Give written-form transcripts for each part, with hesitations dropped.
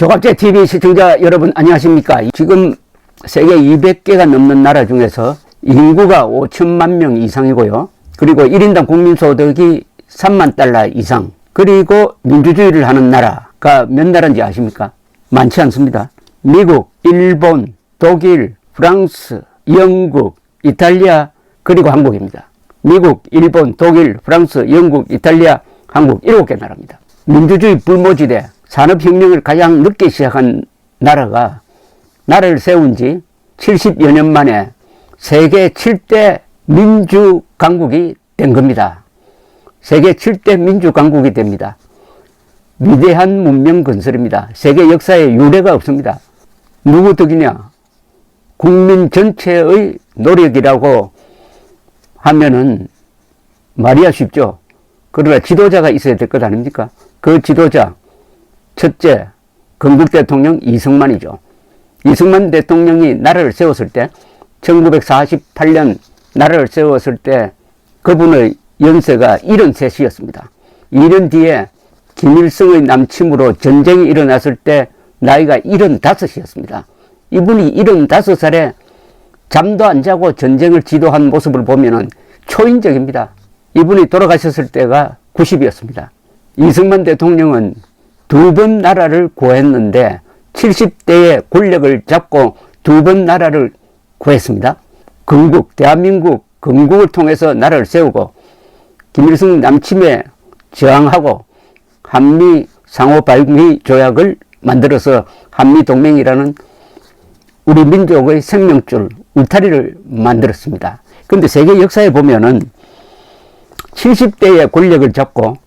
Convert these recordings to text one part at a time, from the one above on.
조갑제 TV 시청자 여러분 안녕하십니까? 지금 세계 200개가 넘는 나라 중에서 인구가 5천만 명 이상이고요. 그리고 1인당 국민소득이 3만 달러 이상. 그리고 민주주의를 하는 나라가 몇 나라인지 아십니까? 많지 않습니다. 미국, 일본, 독일, 프랑스, 영국, 이탈리아, 그리고 한국입니다. 미국, 일본, 독일, 프랑스, 영국, 이탈리아, 한국 7개 나라입니다. 민주주의 불모지대, 산업혁명을 가장 늦게 시작한 나라가 나라를 세운 지 70여 년 만에 세계 7대 민주강국이 된 겁니다. 세계 7대 민주강국이 됩니다. 위대한 문명 건설입니다. 세계 역사에 유례가 없습니다. 누구 덕이냐? 국민 전체의 노력이라고 하면은 말이야 쉽죠. 그러나 지도자가 있어야 될 것 아닙니까? 그 지도자, 첫째, 건국 대통령 이승만이죠. 이승만 대통령이 나라를 세웠을 때, 1948년 나라를 세웠을 때 그분의 연세가 73이었습니다. 2년 뒤에 김일성의 남침으로 전쟁이 일어났을 때 나이가 75이었습니다. 이분이 75살에 잠도 안 자고 전쟁을 지도한 모습을 보면은 초인적입니다. 이분이 돌아가셨을 때가 90이었습니다. 이승만 대통령은 2번 나라를 구했는데 70대의 권력을 잡고 2번 나라를 구했습니다. 건국, 대한민국 건국을 통해서 나라를 세우고 김일성 남침에 저항하고 한미 상호발휘 조약을 만들어서 한미동맹이라는 우리 민족의 생명줄, 울타리를 만들었습니다. 그런데 세계 역사에 보면은 70대의 권력을 잡고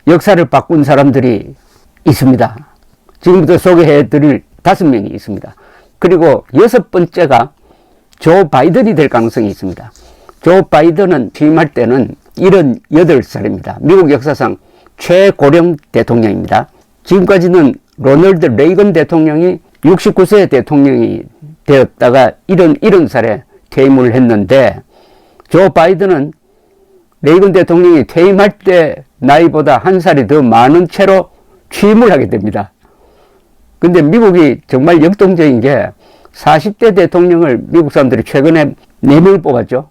역사를 바꾼 사람들이 있습니다. 지금부터 소개해드릴 5명이 있습니다. 그리고 6번째가 조 바이든이 될 가능성이 있습니다. 조 바이든은 취임할 때는 78살입니다. 미국 역사상 최고령 대통령입니다. 지금까지는 로널드 레이건 대통령이 69세 대통령이 되었다가 70살에 퇴임을 했는데 조 바이든은 레이건 대통령이 퇴임할 때 나이보다 1살이 더 많은 채로 취임을 하게 됩니다. 근데 미국이 정말 역동적인 게 40대 대통령을 미국 사람들이 최근에 4명을 뽑았죠.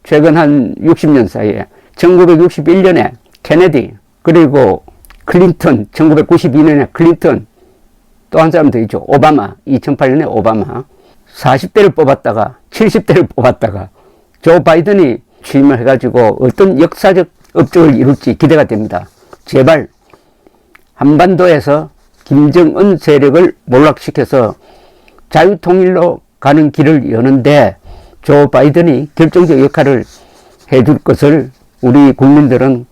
최근 한 60년 사이에 1961년에 케네디, 그리고 클린턴, 1992년에 클린턴, 또 한 사람 더 있죠. 오바마, 2008년에 오바마. 40대를 뽑았다가 70대를 뽑았다가 조 바이든이 취임을 해가지고 어떤 역사적 업적을 이룰지 기대가 됩니다. 제발 한반도에서 김정은 세력을 몰락시켜서 자유통일로 가는 길을 여는데 조 바이든이 결정적 역할을 해줄 것을 우리 국민들은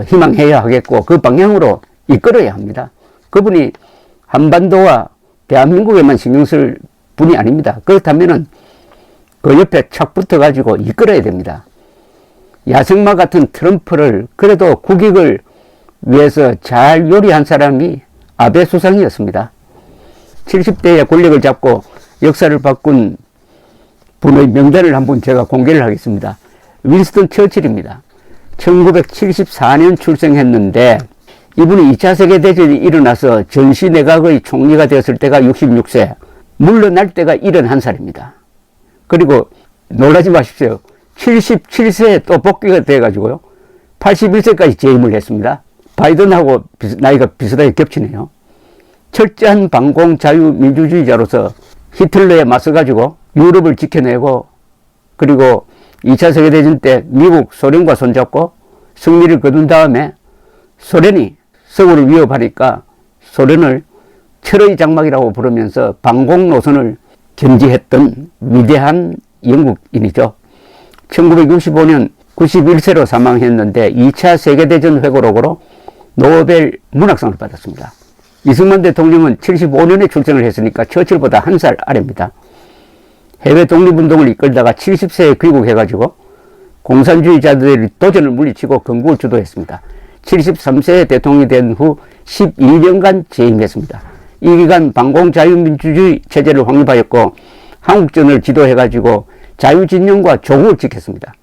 희망해야 하겠고 그 방향으로 이끌어야 합니다. 그분이 한반도와 대한민국에만 신경 쓸 분이 아닙니다. 그렇다면은 그 옆에 착 붙어가지고 이끌어야 됩니다. 야생마 같은 트럼프를 그래도 국익을 위해서 잘 요리한 사람이 아베 수상이었습니다. 70대의 권력을 잡고 역사를 바꾼 분의 명단을 한번 제가 공개를 하겠습니다. 윈스턴 처칠입니다. 1974년 출생했는데 이분이 2차 세계대전이 일어나서 전시 내각의 총리가 되었을 때가 66세, 물러날 때가 71살입니다. 그리고 놀라지 마십시오. 77세에 또 복귀가 돼가지고요. 81세까지 재임을 했습니다. 바이든하고 나이가 비슷하게 겹치네요. 철저한 반공 자유민주주의자로서 히틀러에 맞서가지고 유럽을 지켜내고 그리고 2차 세계대전 때 미국, 소련과 손잡고 승리를 거둔 다음에 소련이 서구를 위협하니까 소련을 철의 장막이라고 부르면서 반공 노선을 견지했던 위대한 영국인이죠. 1965년 91세로 사망했는데 2차 세계대전 회고록으로 노벨 문학상을 받았습니다. 이승만 대통령은 75년에 출생을 했으니까 처칠보다 1살 아래입니다. 해외 독립운동을 이끌다가 70세에 귀국해가지고 공산주의자들의 도전을 물리치고 건국을 주도했습니다. 73세에 대통령이 된 후 12년간 재임했습니다. 이 기간 반공자유민주주의 체제를 확립하였고 한국전을 지도해가지고 자유진영과 조국을 지켰습니다.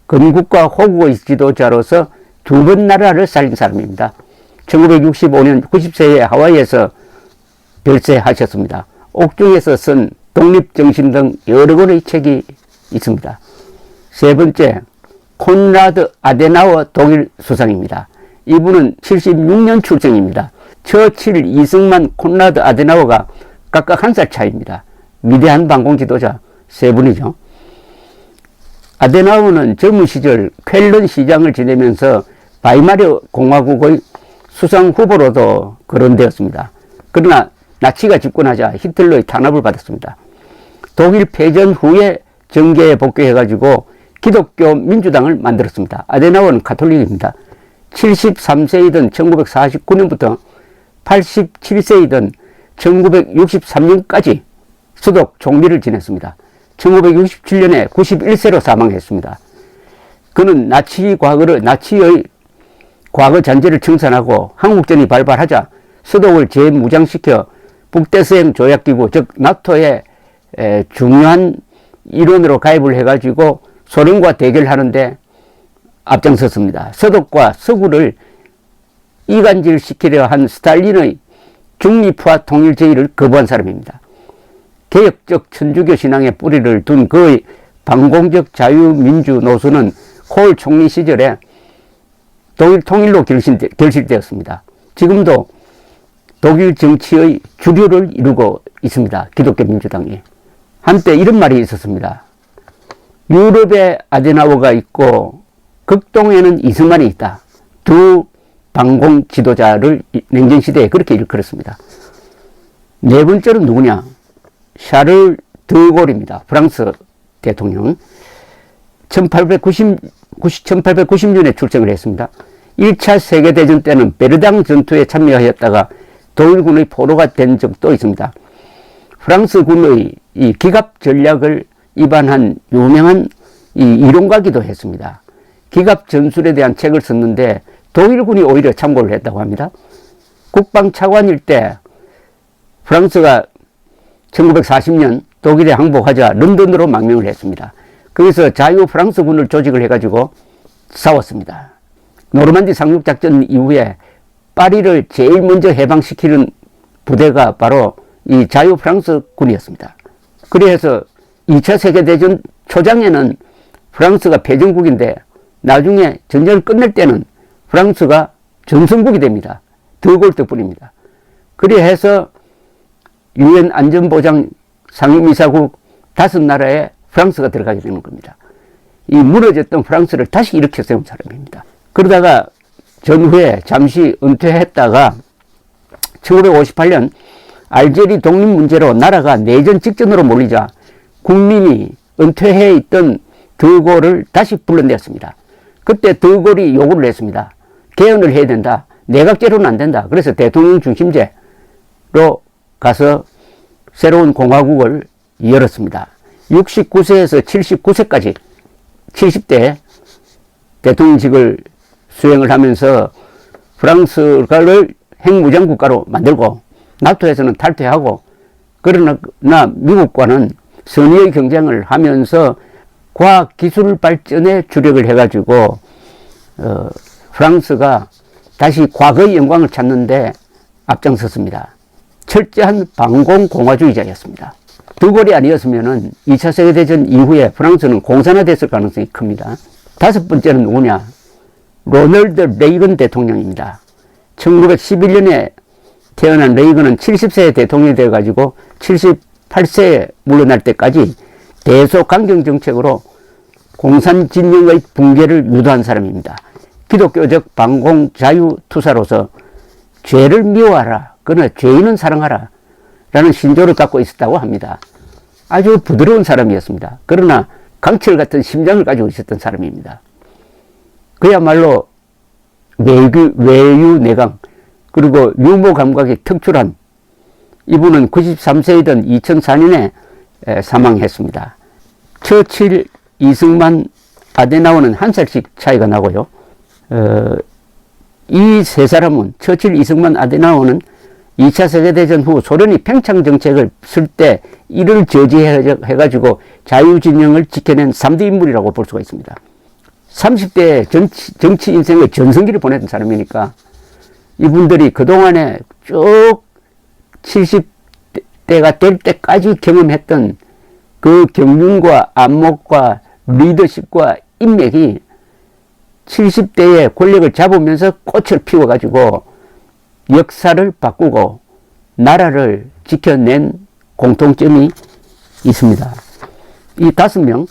건국과 호국의 지도자로서 2번 나라를 살린 사람입니다. 1965년 90세에 하와이에서 별세하셨습니다. 옥중에서 쓴 독립정신 등 여러 권의 책이 있습니다. 세 번째, 콘라드 아데나워 독일 수상입니다. 이분은 76년 출생입니다. 처칠, 이승만, 콘라드 아데나워가 각각 1살 차이입니다. 위대한 반공 지도자 세 분이죠. 아데나워는 젊은 시절 쾰른 시장을 지내면서 바이마르 공화국의 수상 후보로도 거론되었습니다. 그러나 나치가 집권하자 히틀러의 탄압을 받았습니다. 독일 패전 후에 정계에 복귀해가지고 기독교 민주당을 만들었습니다. 아데나워는 가톨릭입니다. 73세이던 1949년부터 87세이던 1963년까지 수독 총리를 지냈습니다. 1967년에 91세로 사망했습니다. 그는 나치의 과거 잔재를 청산하고 한국전이 발발하자 수독을 재무장시켜 북대서양 조약기구 즉 나토의 중요한 일원으로 가입을 해가지고 소련과 대결하는데 앞장섰습니다. 서독과 서구를 이간질시키려 한 스탈린의 중립화 통일 제의를 거부한 사람입니다. 개혁적 천주교 신앙에 뿌리를 둔 그의 반공적 자유민주 노선은 콜 총리 시절에 독일 통일로 결실되었습니다. 지금도 독일 정치의 주류를 이루고 있습니다. 기독교 민주당이. 한때 이런 말이 있었습니다. 유럽에 아데나워가 있고 극동에는 이승만이 있다. 두 반공 지도자를 냉전시대에 그렇게 일컬었습니다. 네 번째는 누구냐? 샤를 드골입니다. 프랑스 대통령. 1890년에 출생을 했습니다. 1차 세계대전 때는 베르당 전투에 참여하였다가 독일군의 포로가 된 적도 있습니다. 프랑스 군의 이 기갑 전략을 입안한 유명한 이 이론가기도 했습니다. 기갑 전술에 대한 책을 썼는데 독일군이 오히려 참고를 했다고 합니다. 국방차관일 때 프랑스가 1940년 독일에 항복하자 런던으로 망명을 했습니다. 거기서 자유 프랑스군을 조직을 해가지고 싸웠습니다. 노르만디 상륙작전 이후에 파리를 제일 먼저 해방시키는 부대가 바로 이 자유 프랑스군이었습니다. 그래서 2차 세계대전 초장에는 프랑스가 패전국인데 나중에 전쟁을 끝낼 때는 프랑스가 전성국이 됩니다. 드골 덕분입니다. 그래서 유엔 안전보장 상임이사국 5나라에 프랑스가 들어가게 되는 겁니다. 이 무너졌던 프랑스를 다시 일으켜 세운 사람입니다. 그러다가 전후에 잠시 은퇴했다가 1958년 알제리 독립 문제로 나라가 내전 직전으로 몰리자 국민이 은퇴해 있던 드골을 다시 불러냈습니다. 그때 드골이 요구를 했습니다. 개헌을 해야 된다. 내각제로는 안 된다. 그래서 대통령 중심제로 가서 새로운 공화국을 열었습니다. 69세에서 79세까지 70대 대통령직을 수행을 하면서 프랑스를 핵무장 국가로 만들고 나토에서는 탈퇴하고 그러나 미국과는 선의의 경쟁을 하면서 과학기술 발전에 주력을 해가지고 프랑스가 다시 과거의 영광을 찾는데 앞장섰습니다. 철저한 반공공화주의자였습니다. 드골이 아니었으면 2차 세계대전 이후에 프랑스는 공산화됐을 가능성이 큽니다. 다섯 번째는 누구냐? 로널드 레이건 대통령입니다. 1911년에 태어난 레이건은 70세에 대통령이 되어가지고 78세에 물러날 때까지 대소 강경 정책으로 공산 진영의 붕괴를 유도한 사람입니다. 기독교적 반공 자유 투사로서 죄를 미워하라, 그러나 죄인은 사랑하라 라는 신조를 갖고 있었다고 합니다. 아주 부드러운 사람이었습니다. 그러나 강철 같은 심장을 가지고 있었던 사람입니다. 그야말로 외유내강 그리고 유머 감각이 특출한 이분은 93세이던 2004년에 사망했습니다. 처칠, 이승만, 아데나워는 1살씩 차이가 나고요. 이 세 사람은 처칠, 이승만, 아데나워는 2차 세계대전 후 소련이 팽창 정책을 쓸 때 이를 저지해가지고 자유진영을 지켜낸 3대 인물이라고 볼 수가 있습니다. 30대 정치 인생의 전성기를 보냈던 사람이니까 이분들이 그동안에 쭉 70 60대가 될 때까지 경험했던 그 경륜과 안목과 리더십과 인맥이 70대의 권력을 잡으면서 꽃을 피워가지고 역사를 바꾸고 나라를 지켜낸 공통점이 있습니다. 이 5명,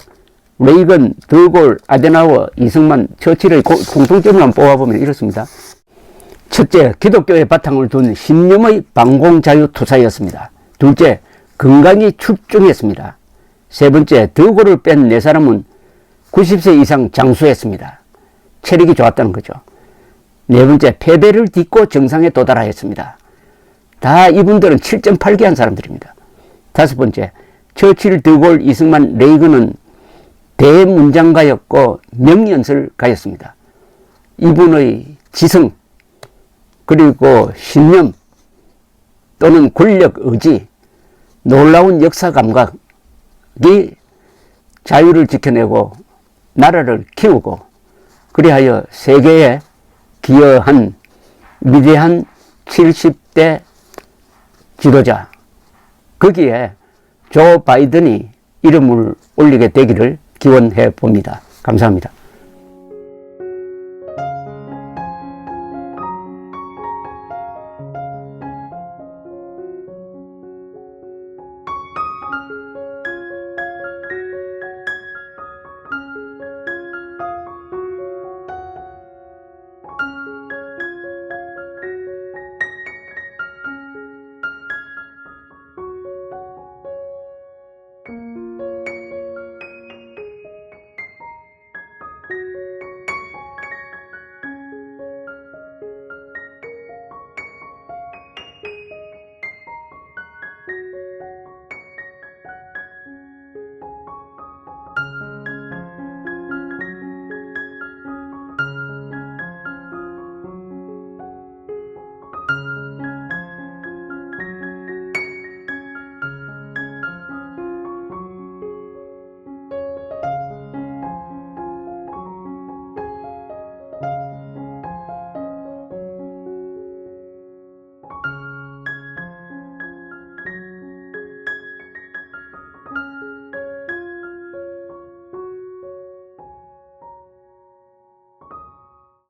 레이건, 드골, 아데나워, 이승만, 처칠의 공통점을 한번 뽑아보면 이렇습니다. 첫째, 기독교의 바탕을 둔 신념의 반공자유투사였습니다. 둘째, 건강이 출중했습니다. 세 번째, 드골을 뺀 네 사람은 90세 이상 장수했습니다. 체력이 좋았다는 거죠. 네 번째, 패배를 딛고 정상에 도달하였습니다. 다 이분들은 7.8기 한 사람들입니다. 다섯 번째, 처칠, 드골, 이승만, 레이건은 대문장가였고 명연설가였습니다. 이분의 지성, 그리고 신념 또는 권력 의지, 놀라운 역사 감각이 자유를 지켜내고 나라를 키우고 그리하여 세계에 기여한 위대한 70대 지도자, 거기에 조 바이든이 이름을 올리게 되기를 기원해 봅니다. 감사합니다.